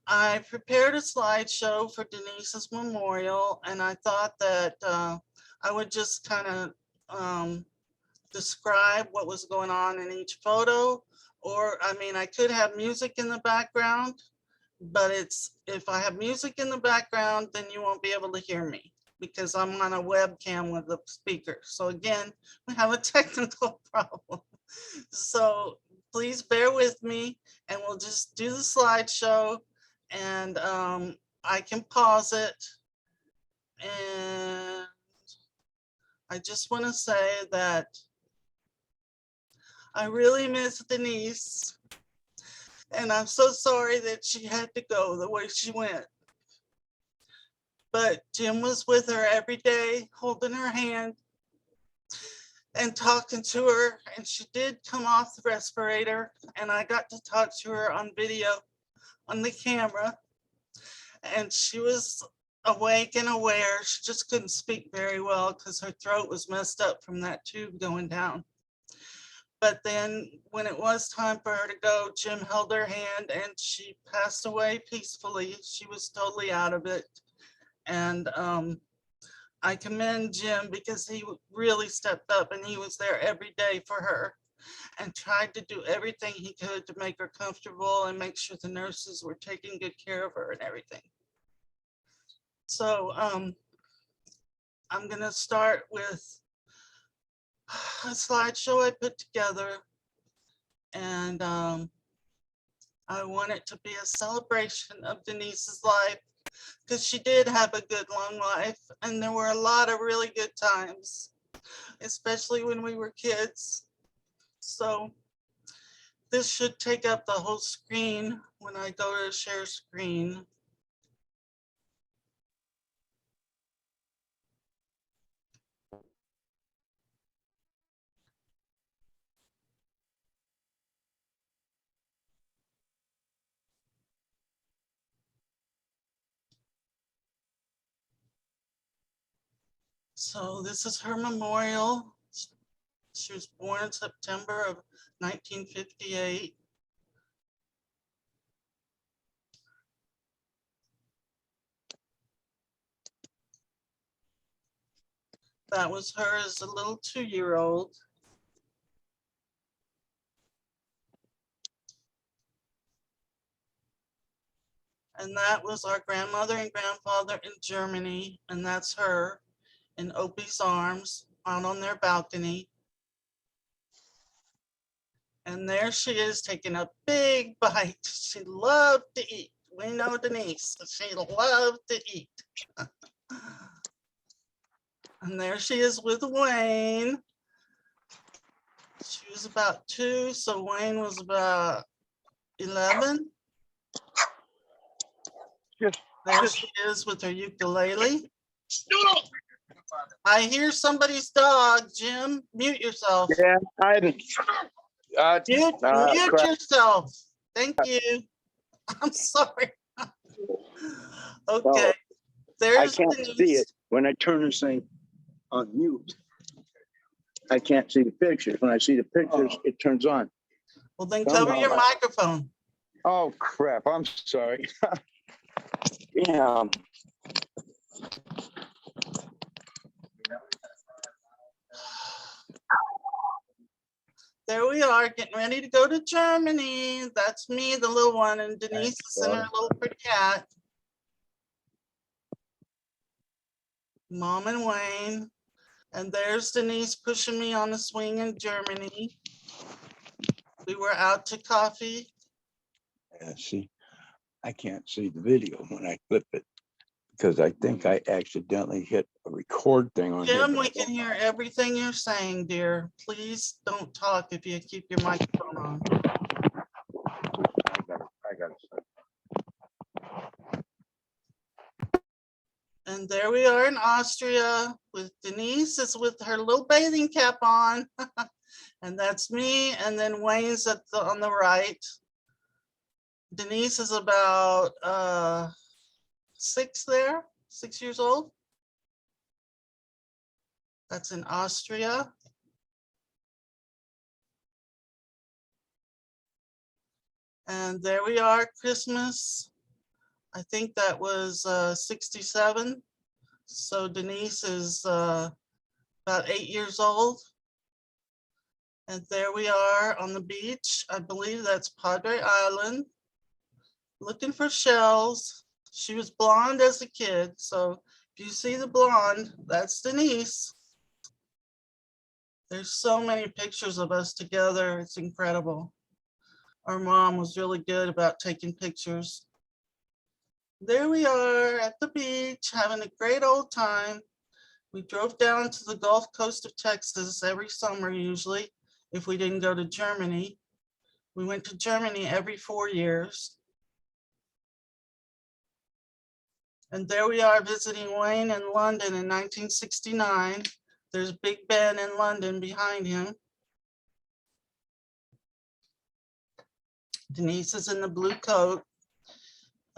I prepared a slideshow for Denise's memorial, and I thought that I would just kind of describe what was going on in each photo. Or, I mean, I could have music in the background, but if I have music in the background, then you won't be able to hear me because I'm on a webcam with a speaker. So again, we have a technical problem. So please bear with me and we'll just do the slideshow, and I can pause it. And I just want to say that I really miss Denise, and I'm so sorry that she had to go the way she went. But Jim was with her every day, holding her hand and talking to her, and she did come off the respirator, and I got to talk to her on video on the camera, and she was awake and aware. She just couldn't speak very well because her throat was messed up from that tube going down. But then when it was time for her to go, Jim held her hand and she passed away peacefully. She was totally out of it. And I commend Jim because he really stepped up and he was there every day for her and tried to do everything he could to make her comfortable and make sure the nurses were taking good care of her and everything. So I'm gonna start with a slideshow I put together, and I want it to be a celebration of Denise's life because she did have a good long life and there were a lot of really good times, especially when we were kids. So this should take up the whole screen when I go to share screen. So this is her memorial. She was born in September of 1958. That was her as a little 2-year-old. And that was our grandmother and grandfather in Germany. And that's her in Opie's arms out on their balcony. And there she is taking a big bite. She loved to eat. We know Denise, she loved to eat. And there she is with Wayne. She was about 2, so Wayne was about 11. There she is with her ukulele. I hear somebody's dog, Jim. Mute yourself. Yeah, I didn't. Mute yourself. Thank you. I'm sorry. Okay. There's I can't Denise. see it when I turn this thing on mute. I can't see the pictures. When I see the pictures, it turns on. Well, then cover your microphone. Oh, crap. I'm sorry. Yeah. There we are, getting ready to go to Germany. That's me, the little one, and Denise is in her little pretty cat. Mom and Wayne. And there's Denise pushing me on the swing in Germany. We were out to coffee. Yeah, see, I can't see the video when I clip it because I think I accidentally hit a record thing on here. Jim, we can hear everything you're saying, dear. Please don't talk if you keep your microphone on. I got it. And there we are in Austria with Denise is with her little bathing cap on. And that's me. And then Wayne's on the right. Denise is about 6 years old. That's in Austria. And there we are, Christmas I think that was 67. So Denise is about 8 years old. And there we are on the beach. I believe that's Padre Island, looking for shells. She was blonde as a kid. So if you see the blonde, that's Denise. There's so many pictures of us together. It's incredible. Our mom was really good about taking pictures. There we are at the beach having a great old time. We drove down to the Gulf Coast of Texas every summer, usually, if we didn't go to Germany. We went to Germany every 4 years. And there we are visiting Wayne in London in 1969. There's Big Ben in London behind him. Denise is in the blue coat.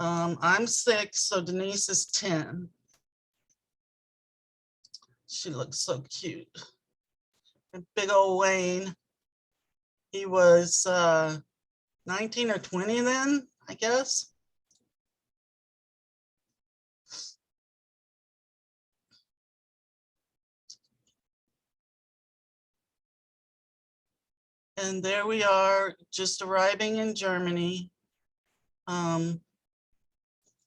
I'm 6, so Denise is 10. She looks so cute. And big old Wayne, he was 19 or 20 then, I guess. And there we are, just arriving in Germany.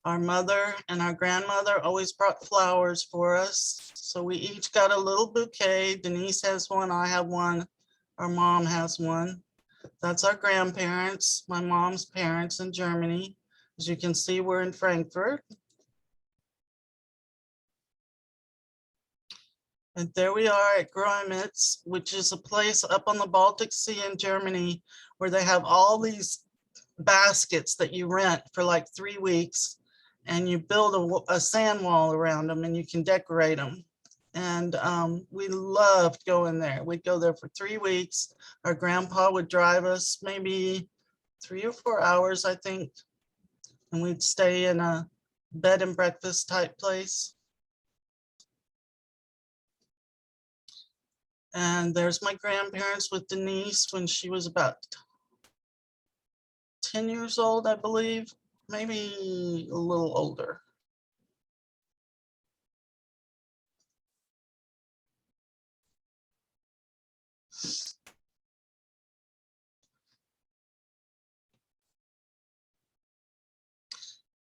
Our mother and our grandmother always brought flowers for us. So we each got a little bouquet. Denise has one, I have one, our mom has one. That's our grandparents, my mom's parents in Germany. As you can see, we're in Frankfurt. And there we are at Grömitz, which is a place up on the Baltic Sea in Germany where they have all these baskets that you rent for like 3 weeks, and you build a sand wall around them and you can decorate them. And we loved going there. We'd go there for 3 weeks. Our grandpa would drive us maybe 3 or 4 hours, I think. And we'd stay in a bed and breakfast type place. And there's my grandparents with Denise when she was about 10 years old, I believe, maybe a little older.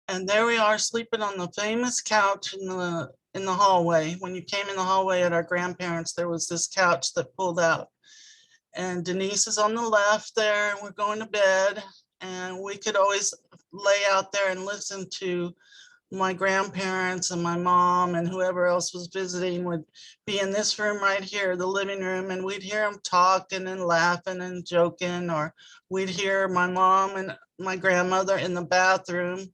And there we are sleeping on the famous couch in the hallway. When you came in the hallway at our grandparents, there was this couch that pulled out. And Denise is on the left there, and we're going to bed. And we could always lay out there and listen to my grandparents and my mom and whoever else was visiting would be in this room right here, the living room, and we'd hear them talking and laughing and joking, or we'd hear my mom and my grandmother in the bathroom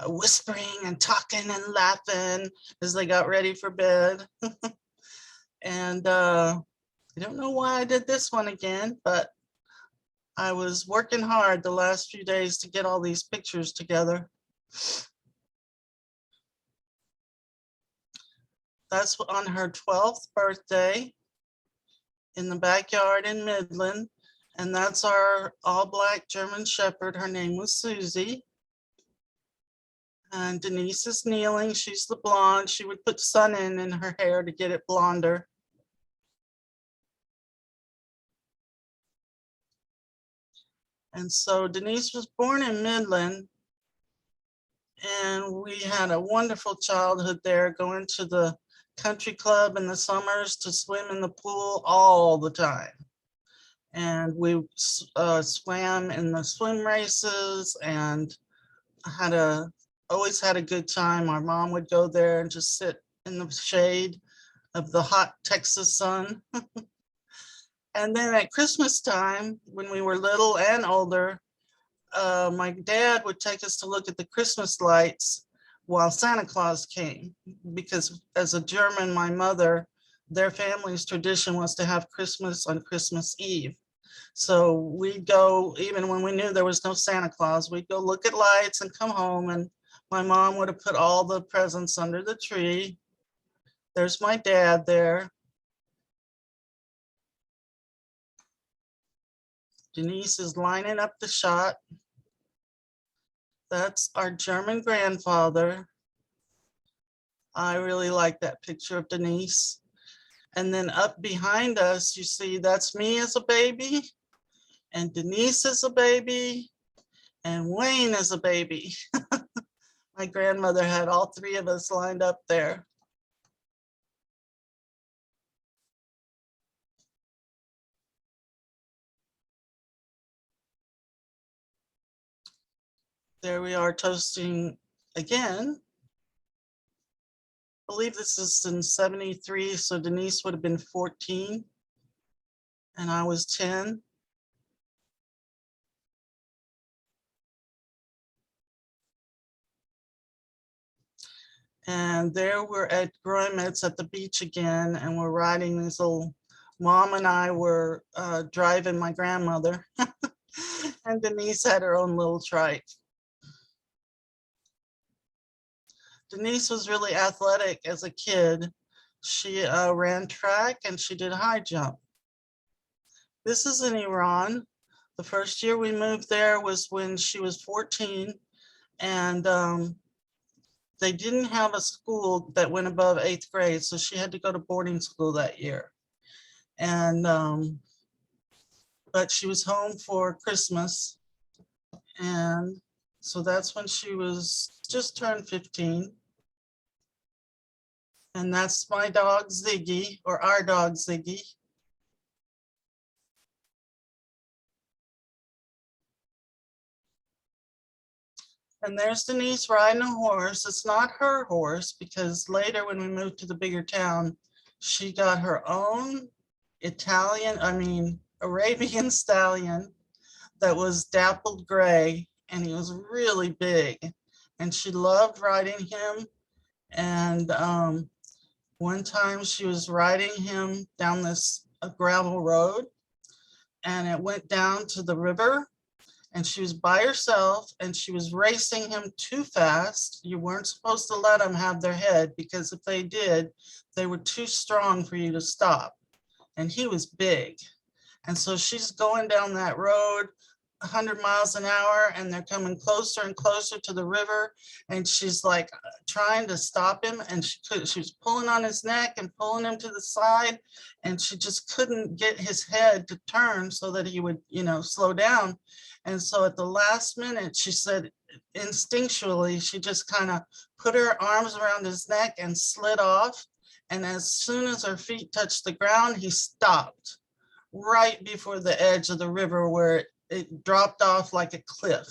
whispering and talking and laughing as they got ready for bed. And I don't know why I did this one again, but I was working hard the last few days to get all these pictures together. That's on her 12th birthday in the backyard in Midland. And that's our all black German Shepherd. Her name was Susie. And Denise is kneeling. She's the blonde. She would put sun in her hair to get it blonder. And so Denise was born in Midland. And we had a wonderful childhood there, going to the country club in the summers to swim in the pool all the time. And we swam in the swim races and always had a good time. Our mom would go there and just sit in the shade of the hot Texas sun. And then at Christmas time, when we were little and older, my dad would take us to look at the Christmas lights while Santa Claus came, because as a German, my mother, their family's tradition was to have Christmas on Christmas Eve. So we'd go, even when we knew there was no Santa Claus, we'd go look at lights and come home, and my mom would have put all the presents under the tree. There's my dad there. Denise is lining up the shot. That's our German grandfather. I really like that picture of Denise. And then up behind us, you see that's me as a baby, and Denise is a baby, and Wayne is a baby. My grandmother had all three of us lined up there. There we are toasting again. I believe this is in 73, so Denise would have been 14 and I was 10. And there we're at Groymitz at the beach again, and we're riding this little, Mom and I were driving my grandmother, and Denise had her own little trike. Denise was really athletic as a kid. She ran track and she did high jump. This is in Iran. The first year we moved there was when she was 14, and they didn't have a school that went above 8th grade, so she had to go to boarding school that year. And but she was home for Christmas, and so that's when she was just turned 15. And that's my dog Ziggy, or our dog Ziggy. And there's Denise riding a horse. It's not her horse, because later when we moved to the bigger town, she got her own Arabian stallion that was dappled gray, and he was really big. And she loved riding him. And one time she was riding him down this gravel road, and it went down to the river, and she was by herself and she was racing him too fast. You weren't supposed to let them have their head, because if they did, they were too strong for you to stop. And he was big. And so she's going down that road 100 miles an hour, and they're coming closer and closer to the river, and she's like trying to stop him, and she was pulling on his neck and pulling him to the side, and she just couldn't get his head to turn so that he would, slow down. And so at the last minute, she said instinctually, she just kind of put her arms around his neck and slid off, and as soon as her feet touched the ground, he stopped right before the edge of the river, where it dropped off like a cliff.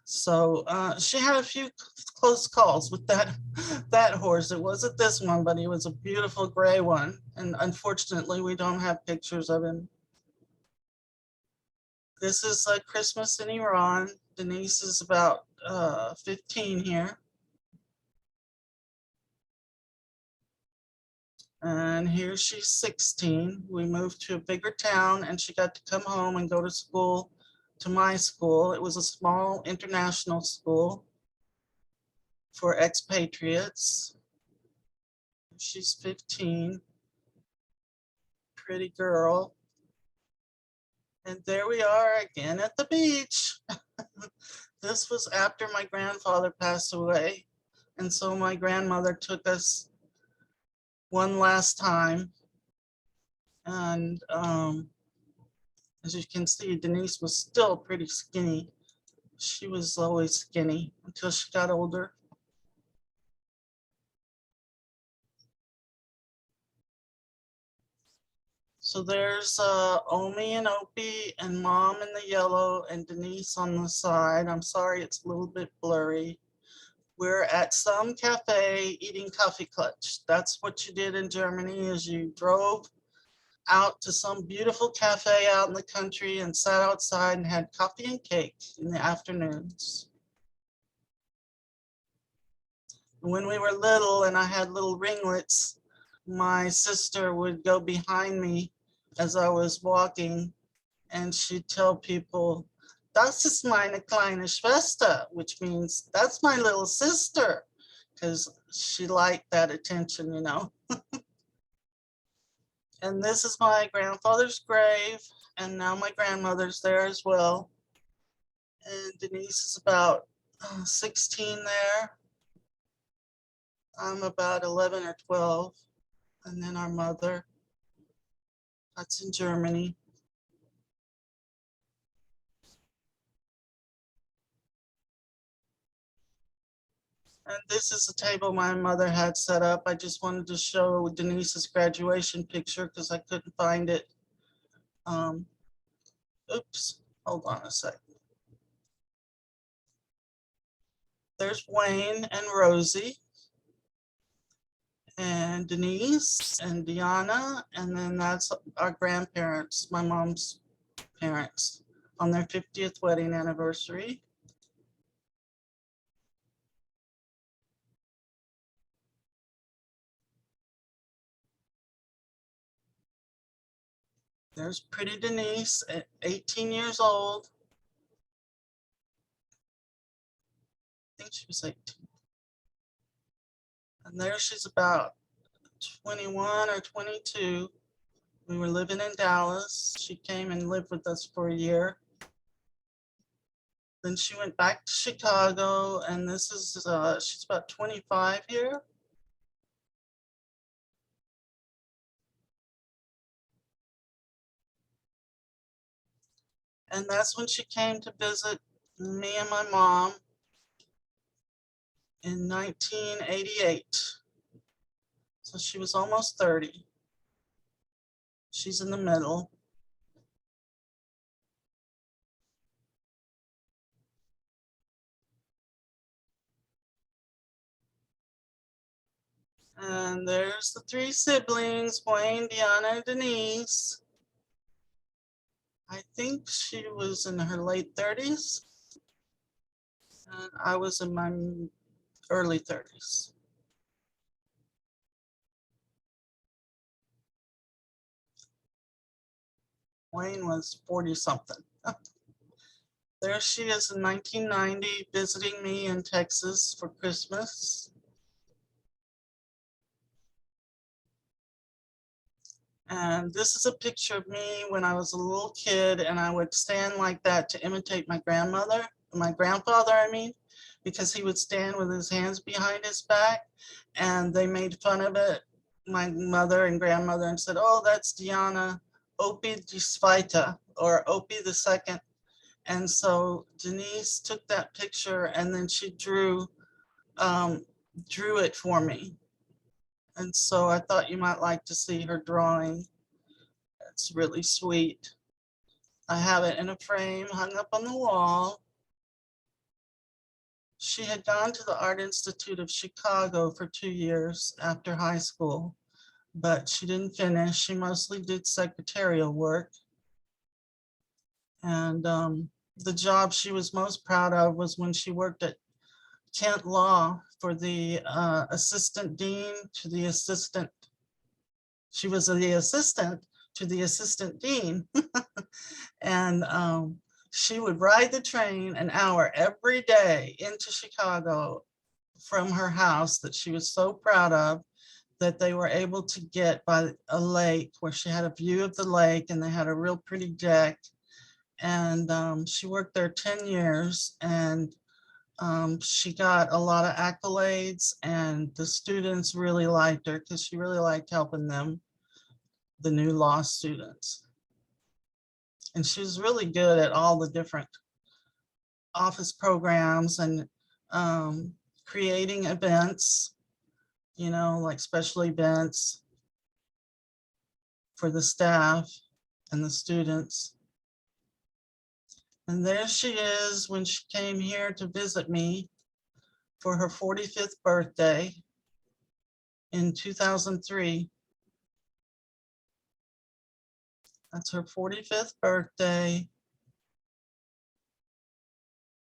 So she had a few close calls with that horse. It wasn't this one, but he was a beautiful gray one. And unfortunately, we don't have pictures of him. This is Christmas in Iran. Denise is about 15 here. And here she's 16. We moved to a bigger town, and she got to come home and go to school, to my school. It was a small international school for expatriates. She's 15, pretty girl. And there we are again at the beach. This was after my grandfather passed away. And so my grandmother took us one last time. And as you can see, Denise was still pretty skinny. She was always skinny until she got older. So there's Omi and Opie and Mom in the yellow and Denise on the side. I'm sorry, it's a little bit blurry. We're at some cafe eating coffee clutch. That's what you did in Germany, is you drove out to some beautiful cafe out in the country and sat outside and had coffee and cake in the afternoons. When we were little and I had little ringlets, my sister would go behind me as I was walking, and she'd tell people, "Das ist meine kleine Schwester," which means that's my little sister, because she liked that attention, And this is my grandfather's grave, and now my grandmother's there as well. And Denise is about 16 there. I'm about 11 or 12. And then our mother, that's in Germany. And this is the table my mother had set up. I just wanted to show Denise's graduation picture because I couldn't find it. Oops, hold on a sec. There's Wayne and Rosie and Denise and Deanna. And then that's our grandparents, my mom's parents, on their 50th wedding anniversary. There's pretty Denise at 18 years old. I think she was 18. And there she's about 21 or 22. We were living in Dallas. She came and lived with us for a year. Then she went back to Chicago, and this is, she's about 25 here. And that's when she came to visit me and my mom in 1988. So she was almost 30. She's in the middle. And there's the three siblings, Wayne, Deanna, and Denise. I think she was in her late 30s. And I was in my early 30s. Wayne was 40 something. There she is in 1990 visiting me in Texas for Christmas. And this is a picture of me when I was a little kid, and I would stand like that to imitate my grandfather, I mean, because he would stand with his hands behind his back, and they made fun of it, my mother and grandmother, and said, oh, that's Diana Opie Desvita, or Opie the Second. And so Denise took that picture and then she drew it for me. And so I thought you might like to see her drawing. It's really sweet. I have it in a frame hung up on the wall. She had gone to the Art Institute of Chicago for 2 years after high school, but she didn't finish. She mostly did secretarial work. And the job she was most proud of was when she worked at Kent Law for the assistant dean to the assistant. She was the assistant to the assistant dean. And she would ride the train an hour every day into Chicago from her house that she was so proud of, that they were able to get by a lake where she had a view of the lake and they had a real pretty deck. And she worked there 10 years and she got a lot of accolades, and the students really liked her because she really liked helping them, the new law students. And she was really good at all the different office programs and creating events, you know, like special events for the staff and the students. And there she is when she came here to visit me for her 45th birthday in 2003. That's her 45th birthday.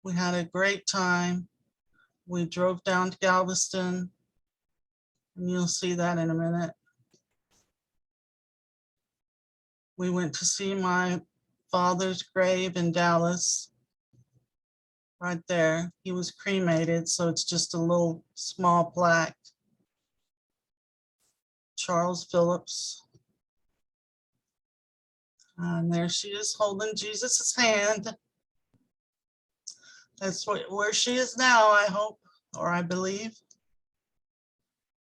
We had a great time. We drove down to Galveston, and you'll see that in a minute. We went to see my father's grave in Dallas, right there. He was cremated, so it's just a little small plaque. Charles Phillips. And there she is holding Jesus's hand. That's where she is now, I hope, or I believe.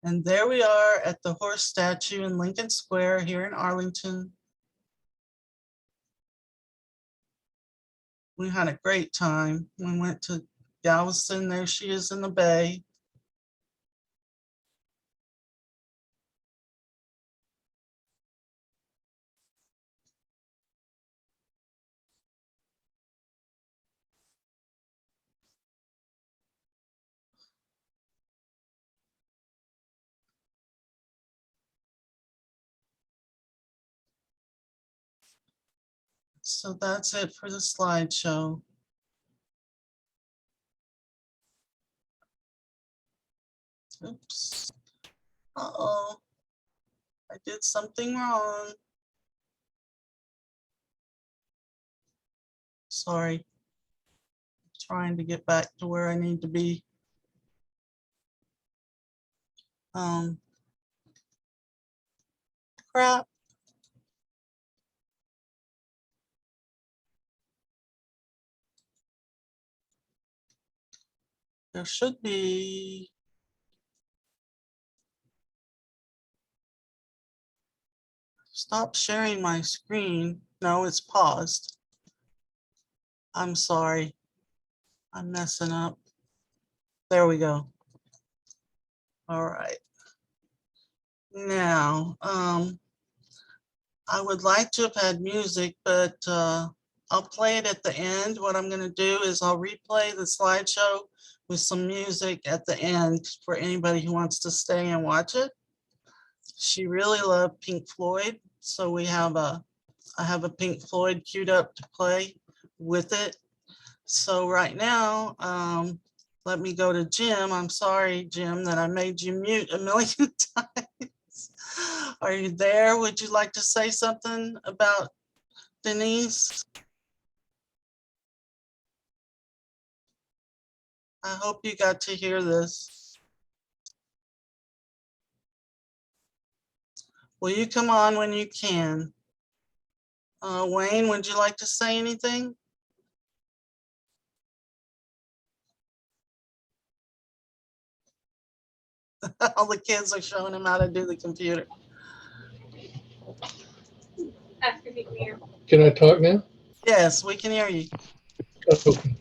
And there we are at the horse statue in Lincoln Square here in Arlington. We had a great time. We went to Galveston. There she is in the bay. So that's it for the slideshow. Oops. Uh-oh. I did something wrong. Sorry. Trying to get back to where I need to be. Crap. There should be. Stop sharing my screen. No, it's paused. I'm sorry. I'm messing up. There we go. All right. Now, I would like to have had music, but I'll play it at the end. What I'm going to do is I'll replay the slideshow with some music at the end for anybody who wants to stay and watch it. She really loved Pink Floyd, so I have a Pink Floyd queued up to play with it. So right now, let me go to Jim. I'm sorry, Jim, that I made you mute a million times. Are you there? Would you like to say something about Denise? I hope you got to hear this. Will you come on when you can? Wayne, would you like to say anything? All the kids are showing him how to do the computer. Can I talk now? Yes, we can hear you. Okay.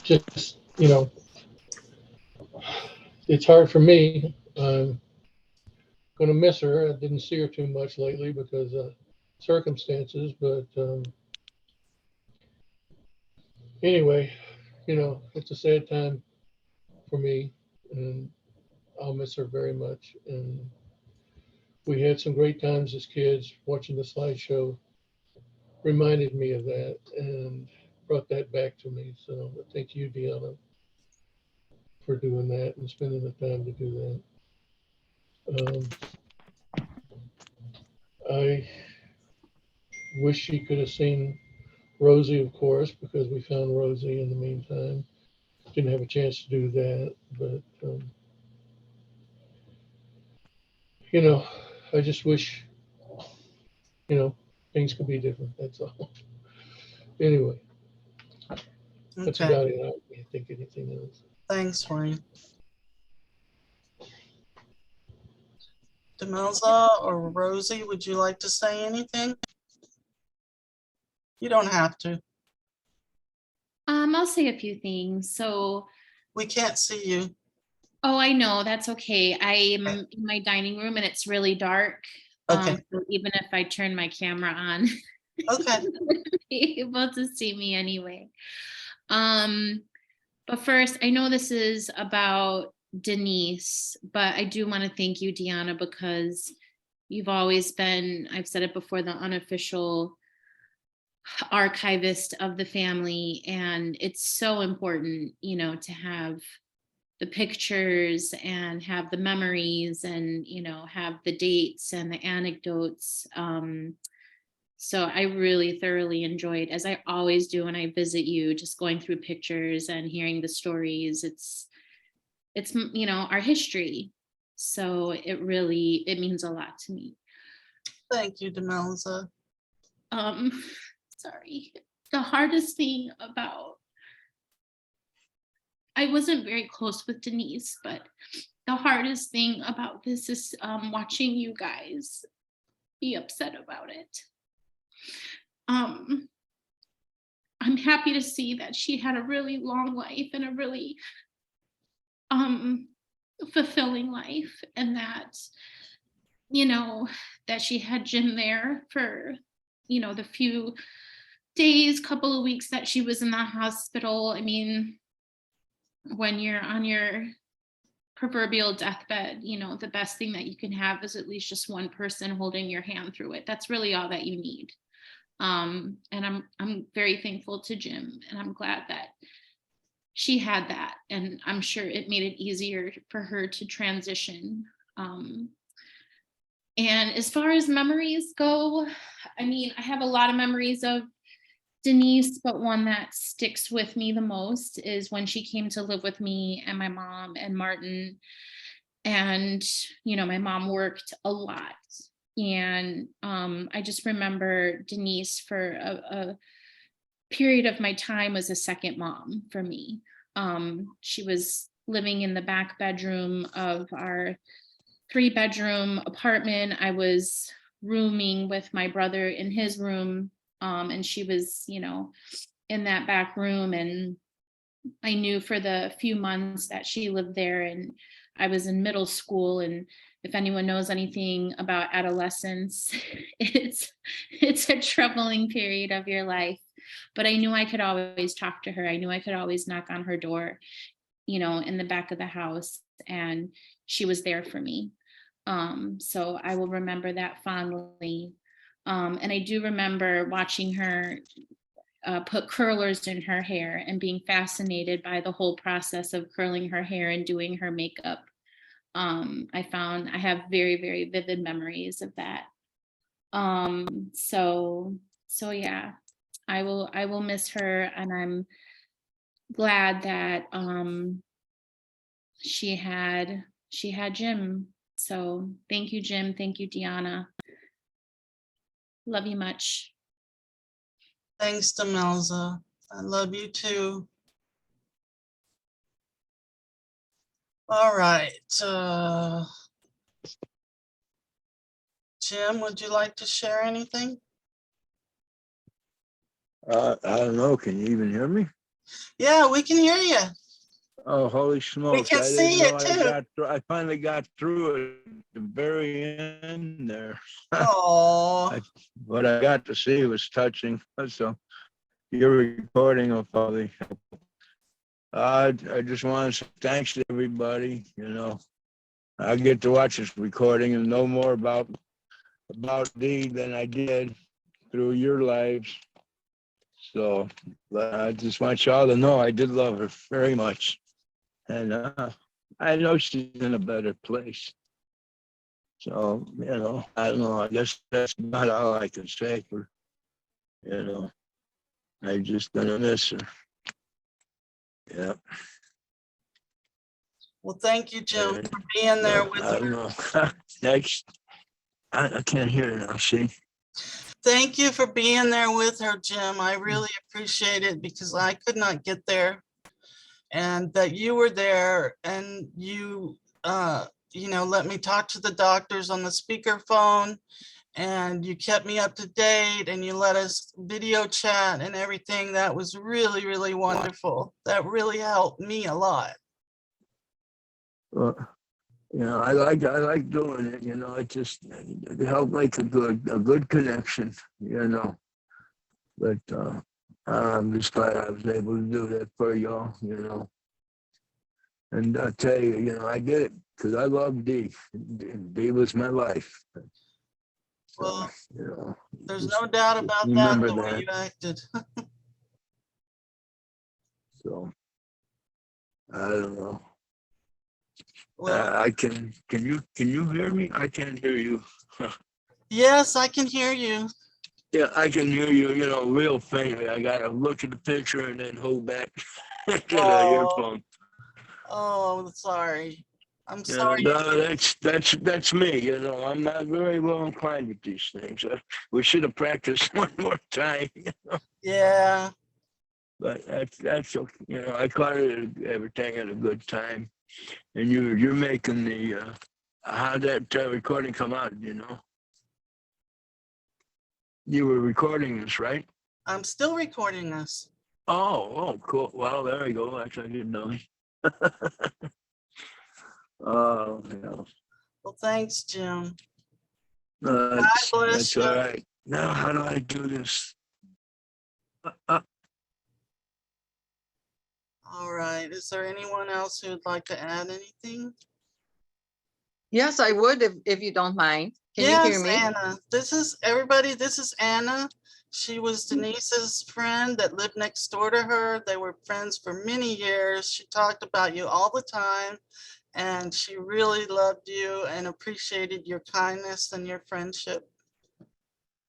Just, it's hard for me. I'm going to miss her. I didn't see her too much lately because of circumstances, but anyway, it's a sad time for me, and I'll miss her very much. And we had some great times as kids. Watching the slideshow reminded me of that and brought that back to me. So thank you, Deanna, for doing that and spending the time to do that. I wish she could have seen Rosie, of course, because we found Rosie in the meantime. Didn't have a chance to do that, but I just wish things could be different. That's all. Anyway, that's Okay, about it. I can't think anything else. thanks, Wayne. Demelza or Rosie, would you like to say anything? You don't have to. I'll say a few things. So, We can't see you. oh, I know, that's okay. I'm in my dining room and it's really dark. Okay, So even if I turn my camera on, okay. you wouldn't be able to see me anyway. But first, I know this is about Denise, but I do want to thank you, Deanna, because you've always been, I've said it before, the unofficial archivist of the family. And it's so important, to have the pictures and have the memories and, have the dates and the anecdotes. So I really thoroughly enjoyed, as I always do when I visit you, just going through pictures and hearing the stories. It's our history. So it means a lot to me. Thank you, Demelza. Sorry. The hardest thing about I wasn't very close with Denise, but the hardest thing about this is watching you guys be upset about it. Um, I'm happy to see that she had a really long life and a really fulfilling life, and that, you know, that she had Jim there for, you know, the few days, couple of weeks that she was in the hospital. I mean, when you're on your proverbial deathbed, you know, the best thing that you can have is at least just one person holding your hand through it. That's really all that you need. And I'm very thankful to Jim, and I'm glad that she had that, and I'm sure it made it easier for her to transition. And as far as memories go, I mean, I have a lot of memories of Denise, but one that sticks with me the most is when she came to live with me and my mom and Martin. And, you know, my mom worked a lot. And I just remember Denise for a period of my time was a second mom for me. She was living in the back bedroom of our 3-bedroom apartment. I was rooming with my brother in his room, and she was, you know, in that back room. And I knew for the few months that she lived there, and I was in middle school. And if anyone knows anything about adolescence, it's a troubling period of your life. But I knew I could always talk to her. I knew I could always knock on her door, you know, in the back of the house, and she was there for me. So I will remember that fondly. And I do remember watching her put curlers in her hair and being fascinated by the whole process of curling her hair and doing her makeup. I have very, very vivid memories of that. So yeah, I will miss her, and I'm glad that she had Jim. So thank you, Jim. Thank you, Deanna. Love you much. Thanks, Demelza. I love you too. All right. Jim, would you like to share anything? I don't know. Can you even hear me? Yeah, we can hear you. Oh, holy We smokes. can I see didn't you know too. I finally got through it at the very end there. Oh, What I got to see was touching. So your recording will probably help. I just want to say thanks to everybody. You know, I get to watch this recording and know more about Dee than I did through your lives. So I just want y'all to know I did love her very much. And I know she's in a better place. So, you know, I don't know. I guess that's not all I can say for, you know, I'm just going to miss her. Yeah. well, thank you, Jim, And, for being there with I her. don't know. Next, I can't hear it now. See? Thank you for being there with her, Jim. I really appreciate it because I could not get there, and that you were there, and you know, let me talk to the doctors on the speakerphone, and you kept me up to date, and you let us video chat and everything. That was really, really wonderful. That really helped me a lot. Well, you know, I like doing it. You know, it helped make a good connection. You know, but I'm just glad I was able to do that for y'all. You know, and I tell you, you know, I get it because I love Dee. Dee was my life. So, Well, you know, there's just no doubt about that, remember the way that. you acted. So I don't know. Well, I can you hear me? I can't hear you. yes, I can hear you. Yeah, I can hear you, you know, real faintly. I gotta look at the picture and then hold back to the Oh, earphone. oh, sorry. I'm Yeah, sorry. no, that's me. You know, I'm not very well inclined with these things. We should have practiced one more time. Yeah. But that's okay. You know, I caught everything at a good time. And you're making the how'd that recording come out, you know? You were recording this, right? I'm still recording this. Oh, cool. Well, there we go. Actually, I didn't know. Oh, yeah. Well, thanks, Jim. That's Bless you. all right. Now, how do I do this? Uh, All right. Is there anyone else who would like to add anything? Yes, I would if you don't mind. Can you hear Yes, me? Anna. This is everybody. This is Anna. She was Denise's friend that lived next door to her. They were friends for many years. She talked about you all the time, and she really loved you and appreciated your kindness and your friendship.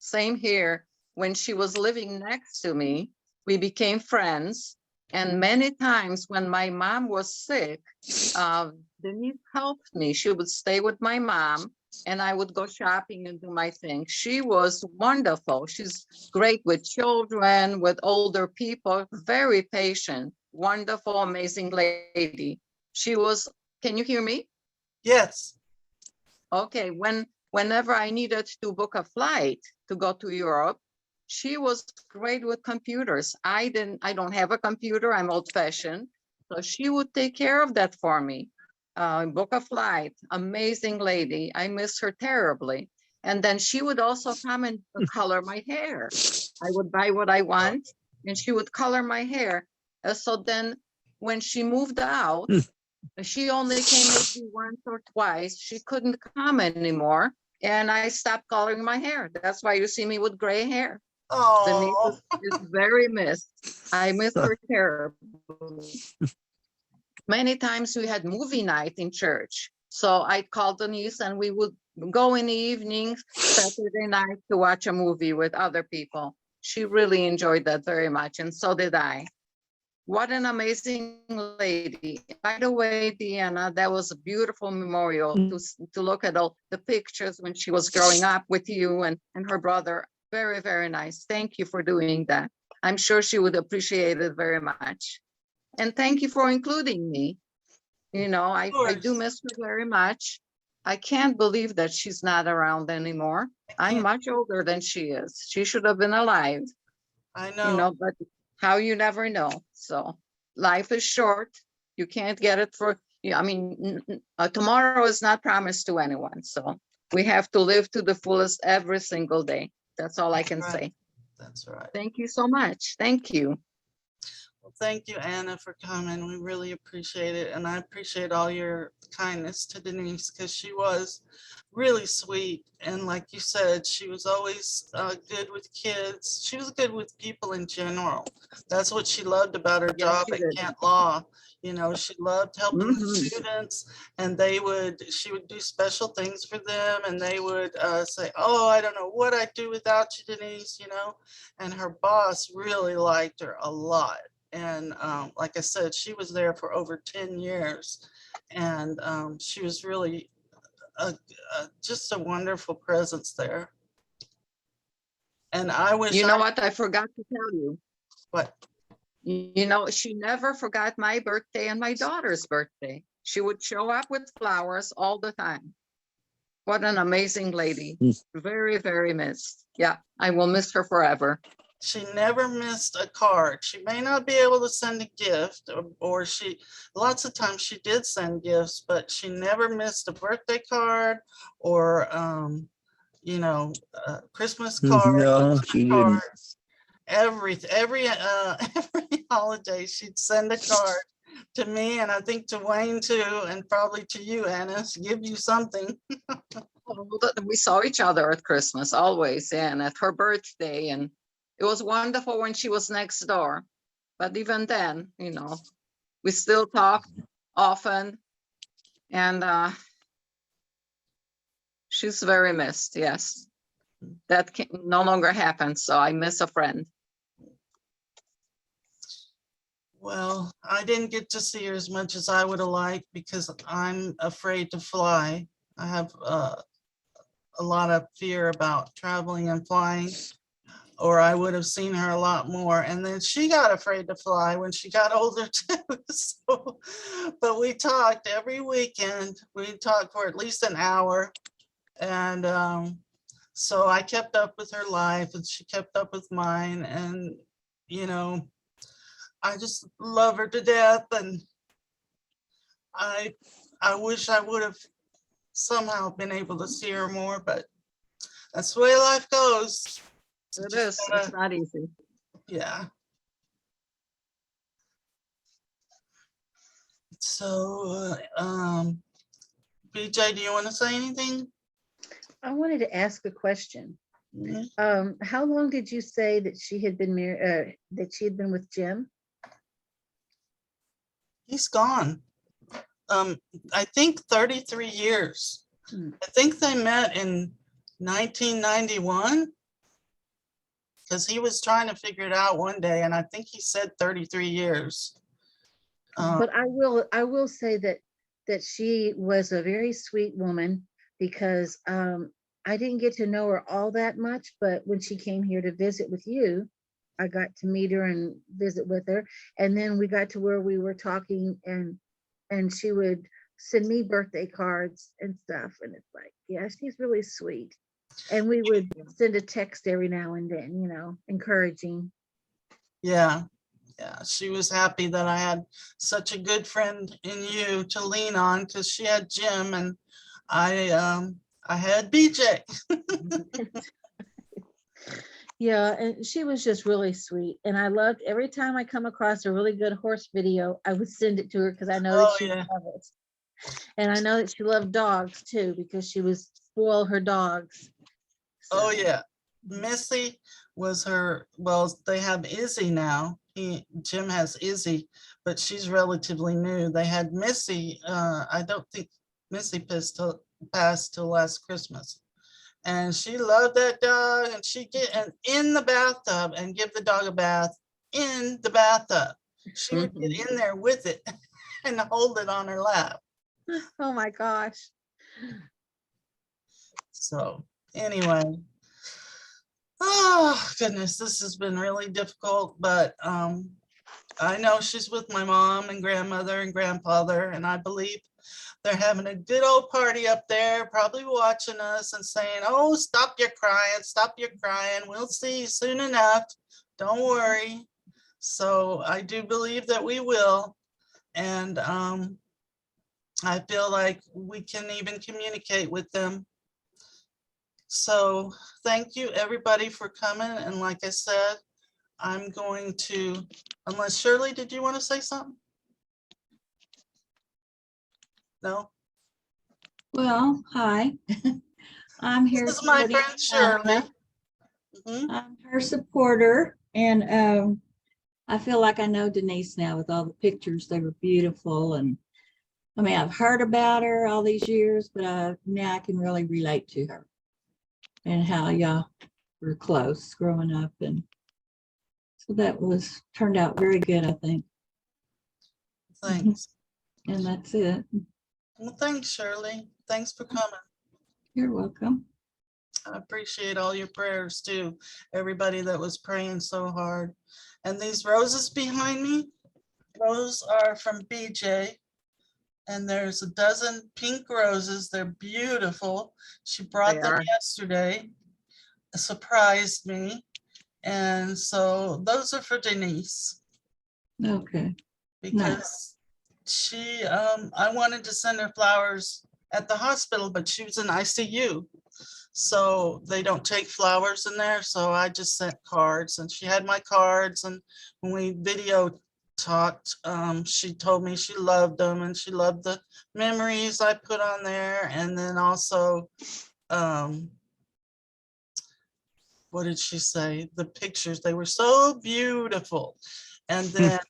Same here. When she was living next to me, we became friends. And many times when my mom was sick, Denise helped me. She would stay with my mom and I would go shopping and do my thing. She was wonderful. She's great with children, with older people, very patient, wonderful, amazing lady. She was, can you hear me? Yes. Okay, whenever I needed to book a flight to go to Europe, she was great with computers. I don't have a computer, I'm old fashioned. So she would take care of that for me. Book a flight, amazing lady. I miss her terribly. And then she would also come and color my hair. I would buy what I want and she would color my hair. So then when she moved out, she only came maybe once or twice. She couldn't come anymore. And I stopped coloring my hair. That's why you see me with gray hair. Denise Oh, is very missed. I miss her terribly. Many times we had movie night in church. So I'd call Denise and we would go in the evenings, Saturday night, to watch a movie with other people. She really enjoyed that very much, and so did I. What an amazing lady. By the way, Deanna, that was a beautiful memorial to look at all the pictures when she was growing up with you and her brother. Very, very nice. Thank you for doing that. I'm sure she would appreciate it very much. And thank you for including me. You know, I do course. miss her very much. I can't believe that she's not around anymore. I'm can't- much older than she is. She should have been alive, I you know. know, but how you never know. So life is short. You can't get it for, I mean, tomorrow is not promised to anyone. So we have to live to the fullest every single day. That's all I can Right. say. That's right. Thank you so much. Thank you. Well, thank you, Anna, for coming. We really appreciate it. And I appreciate all your kindness to Denise because she was really sweet. And like you said, she was always good with kids. She was good with people in general. That's what she loved about her Yes, job she at did. Kent Law. You know, she loved helping the Mhm. students, and she would do special things for them. And they would say, "Oh, I don't know what I'd do without you, Denise," you know. And her boss really liked her a lot. And like I said, she was there for over 10 years. And she was really just a wonderful presence there. And I wish You know what? I forgot to tell you. what? You know, she never forgot my birthday and my daughter's birthday. She would show up with flowers all the time. What an amazing lady. Very, very missed. Yeah, I will miss her forever. She never missed a card. She may not be able to send a gift, or lots of times she did send gifts, but she never missed a birthday card or, Christmas card, No, she card. didn't. Every every holiday she'd send a card to me, and I think to Wayne too, and probably to you, Anna, to give you something. We saw each other at Christmas always, and at her birthday. And it was wonderful when she was next door. But even then, you know, we still talk often. And she's very missed. Yes. That can no longer happen. So I miss a friend. Well, I didn't get to see her as much as I would have liked because I'm afraid to fly. I have a lot of fear about traveling and flying. or I would have seen her a lot more. And then she got afraid to fly when she got older too. So, but we talked every weekend. We talked for at least an hour. And so I kept up with her life and she kept up with mine. And, you know, I just love her to death. And I wish I would have somehow been able to see her more, but that's the way life goes. It Just is, gotta- it's not easy. yeah. So, BJ, do you want to say anything? I wanted to ask a question. Mhm. How long did you say that she had been married, that she had been with Jim? He's gone. I think 33 years. Hmm. I think they met in 1991 because he was trying to figure it out one day, and I think he said 33 years. But I will say that she was a very sweet woman, because I didn't get to know her all that much, but when she came here to visit with you, I got to meet her and visit with her. And then we got to where we were talking, and she would send me birthday cards and stuff. And it's like, yeah, she's really sweet. And we would send a text every now and then, encouraging. Yeah, yeah, she was happy that I had such a good friend in you to lean on, because she had Jim and I had BJ. Yeah, and she was just really sweet. And I loved every time I come across a really good horse video, I would send it to her because I know that Oh, she would yeah. love it. And I know that she loved dogs too, because she was spoil her dogs. Oh, So, yeah. Missy was her, well, they have Izzy now. Jim has Izzy, but she's relatively new. They had Missy, I don't think Missy passed till last Christmas. And she loved that dog, and she'd get in the bathtub and give the dog a bath in the bathtub. She would get in there with it and hold it on her lap. oh my gosh. So anyway, oh goodness, this has been really difficult, but I know she's with my mom and grandmother and grandfather, and I believe they're having a good old party up there, probably watching us and saying, oh, stop your crying, we'll see you soon enough, don't worry. So I do believe that we will, and I feel like we can even communicate with them. So thank you, everybody, for coming. And like I said, I'm going to, unless Shirley, did you want to say something? No? Well, hi. I'm here This is my supporting friend Shirley. Anna. Mhm. I'm her supporter, and I feel like I know Denise now with all the pictures. They were beautiful, and I mean, I've heard about her all these years, but now I can really relate to her and how y'all were close growing up, and so that turned out very good, I think. Thanks. And that's it. Well, thanks, Shirley. Thanks for coming. You're welcome. I appreciate all your prayers too. Everybody that was praying so hard. And these roses behind me, those are from BJ. And there's a dozen pink roses. They're beautiful. She brought They them are. yesterday. It surprised me. And so those are for Denise, Okay. because I wanted to send her flowers at the hospital, but she was in ICU. So they don't take flowers in there. So I just sent cards, and she had my cards. And when we video talked, she told me she loved them and she loved the memories I put on there. And then also, what did she say? The pictures, they were so beautiful. And then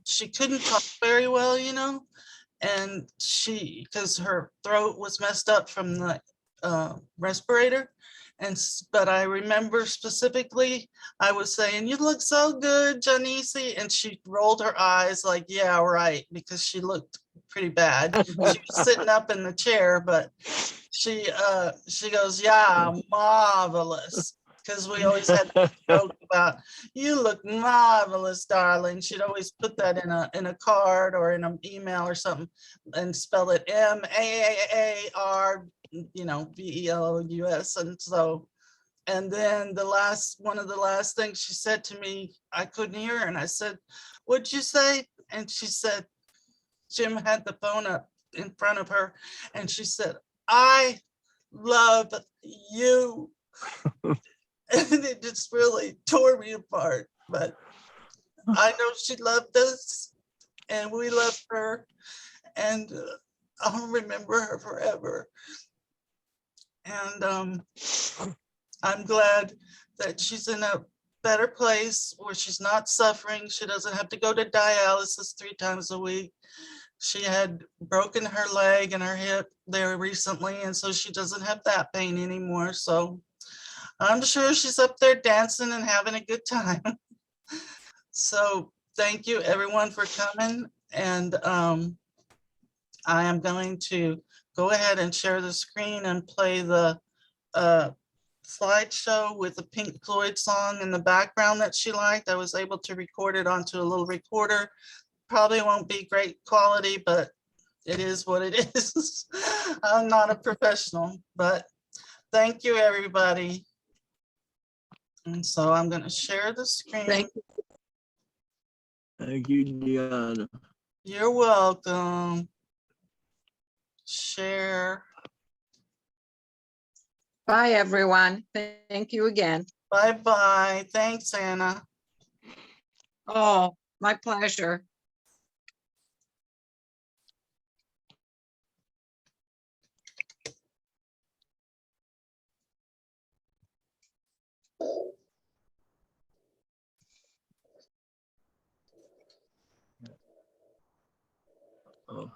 she couldn't talk very well, and because her throat was messed up from the respirator. But I remember specifically, I was saying, you look so good, Janice. And she rolled her eyes like, yeah, right, because she looked pretty bad. She was sitting up in the chair, but she goes, yeah, marvelous. because we always had a joke about, you look marvelous, darling. She'd always put that in a card or in an email or something and spell it MAAR, VELOUS. And so, and then one of the last things she said to me, I couldn't hear her. And I said, what'd you say? And she said, Jim had the phone up in front of her and she said, I love you. And it just really tore me apart. But I know she loved us and we loved her. And I'll remember her forever. And I'm glad that she's in a better place where she's not suffering. She doesn't have to go to dialysis 3 times a week. She had broken her leg and her hip there recently, and so she doesn't have that pain anymore. So I'm sure she's up there dancing and having a good time. So thank you everyone for coming. And I am going to go ahead and share the screen and play the slideshow with the Pink Floyd song in the background that she liked. I was able to record it onto a little recorder. Probably won't be great quality, but it is what it is. I'm not a professional, but thank you, everybody. And so I'm going to share the screen. Thank you. Thank you, Deanna. You're welcome. Share. Bye, everyone. Thank you again. Bye-bye. Thanks, Anna. Oh, my pleasure. Oh.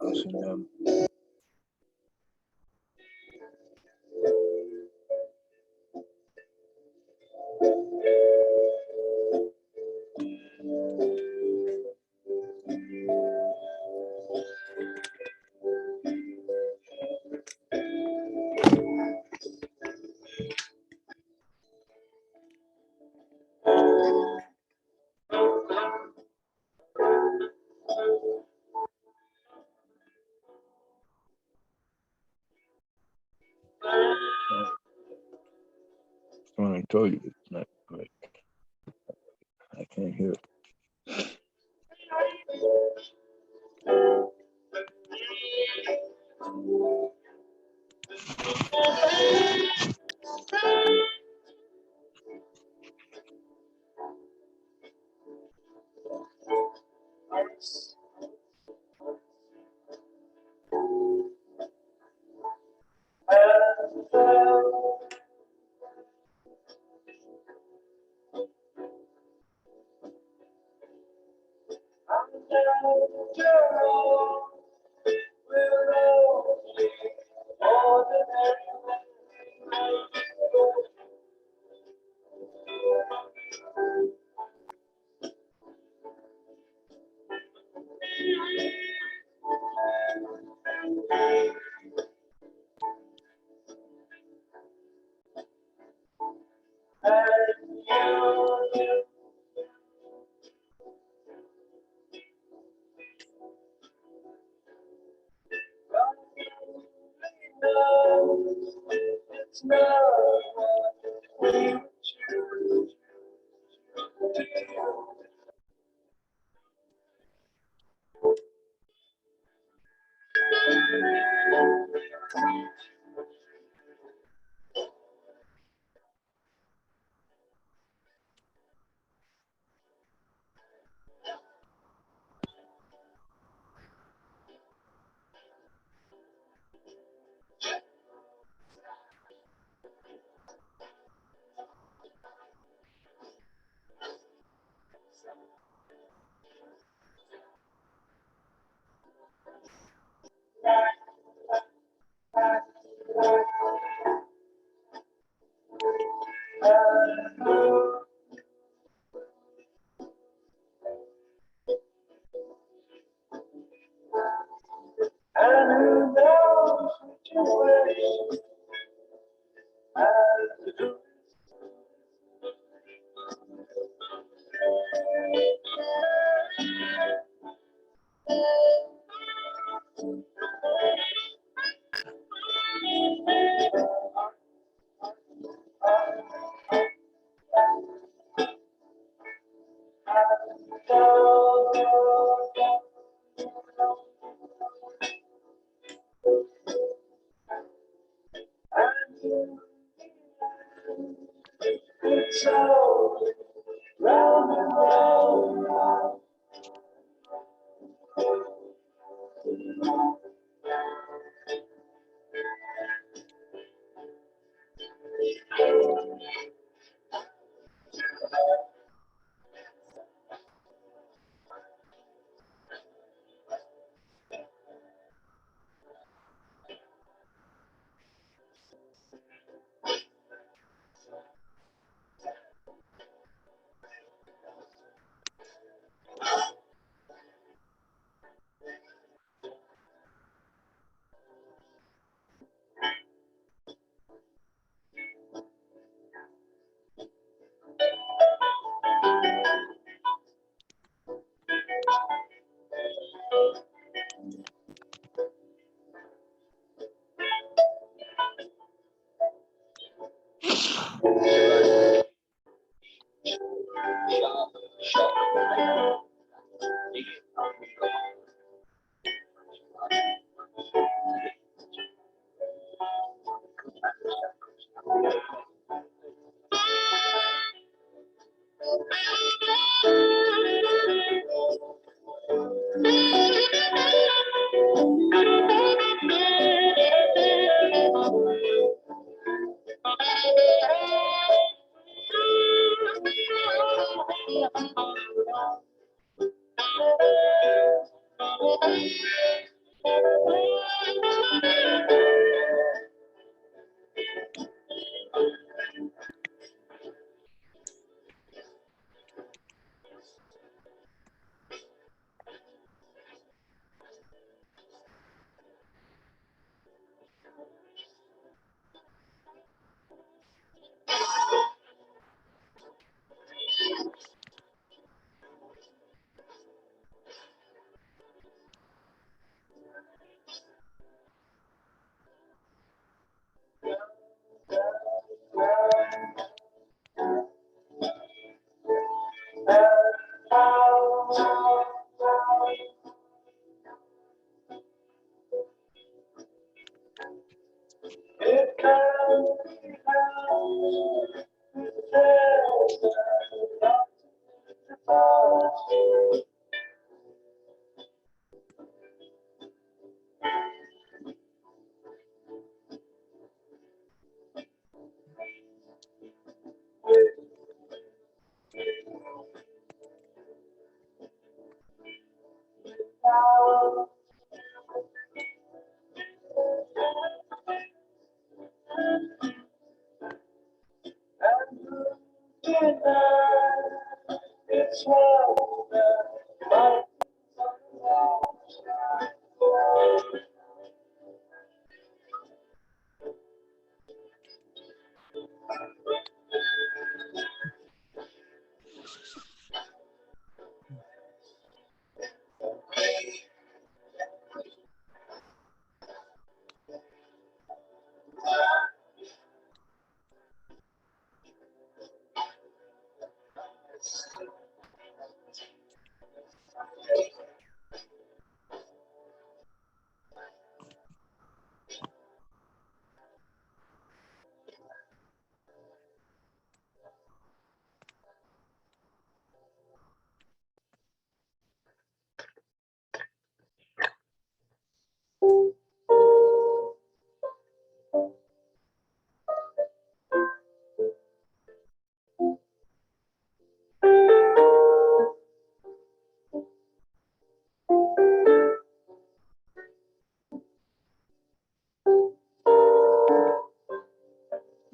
I'll send them. When I told you it's not quick. I can't hear it.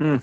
Hmm.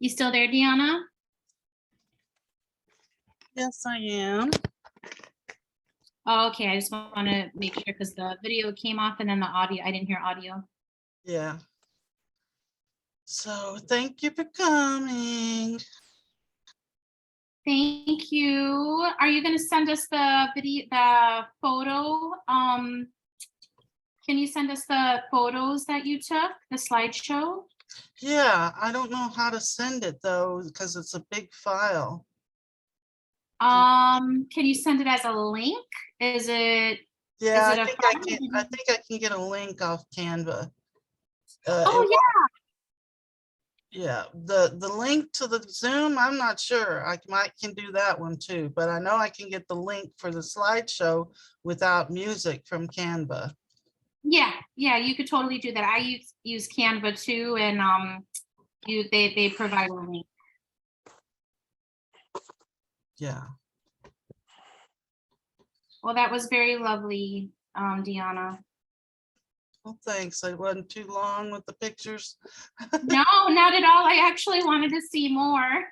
You still there, Deanna? Yes, I am. Oh, okay, I just want to make sure because the video came off and then the audio, I didn't hear audio. Yeah. So thank you for coming. Thank you. Are you going to send us the video, the photo? Can you send us the photos that you took, the slideshow? Yeah, I don't know how to send it though, because it's a big file. Can you send it as a link? Is it? Yeah, Is it I a think I file? can. I think I can get a link off Canva. Oh, It yeah. Yeah, the link to the Zoom, I'm not sure. I might can do that one too, but I know I can get the link for the slideshow without music from Canva. Yeah, you could totally do that. I use Canva too, and they provide a link. Yeah. Well, that was very lovely, Deanna. Well, thanks. I wasn't too long with the pictures. No, not at all. I actually wanted to see more.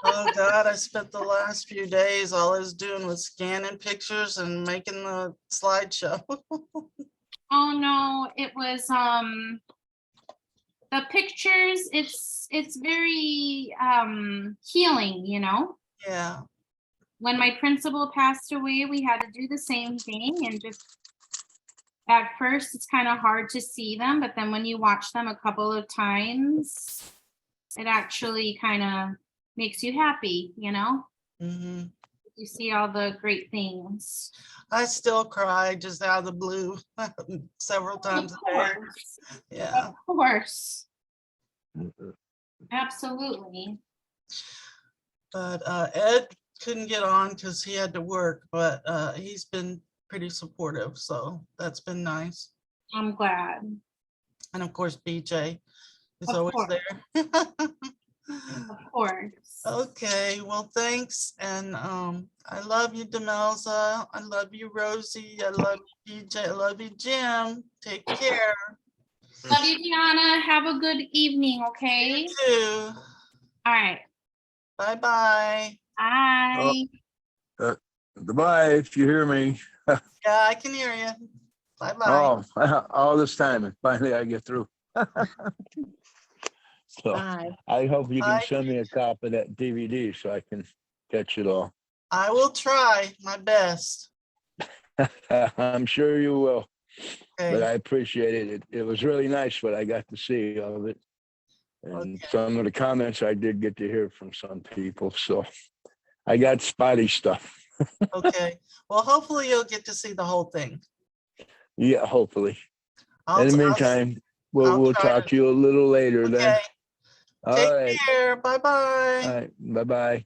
Oh God, I spent the last few days, all I was doing was scanning pictures and making the slideshow. Oh no, it was the pictures, it's very healing, you know. Yeah. When my principal passed away, we had to do the same thing, and just at first it's kind of hard to see them, but then when you watch them a couple of times, it actually kind of makes you happy, you know. Hmm. You see all the great things. I still cry just out of the blue several Of times a day. course, Yeah. of course, absolutely. But Ed couldn't get on because he had to work, but he's been pretty supportive, so that's been nice. I'm glad. And of course, BJ is Of always course. there. Of course. Okay, well, thanks. And I love you, Demelza. I love you, Rosie. I love you, BJ. I love you, Jim. Take care. Love you, Gianna. Have a good evening, okay? You too. All right. Bye-bye. Bye. Goodbye, if you hear me. Yeah, I can hear you. Bye-bye. Oh, all this time, and finally I get through. So Bye. I hope you can Bye. send me a copy of that DVD so I can catch it all. I will try my best. I'm sure you will, but I Okay, appreciate it. It was really nice what I got to see of it. And Okay. some of the comments I did get to hear from some people. So I got spotty stuff. okay. Well, hopefully you'll get to see the whole thing. Yeah, hopefully. I'll, In the t- meantime, we'll I'll we'll try talk to. to you a little later then. Okay, All take right. care. Bye-bye. All right. Bye-bye.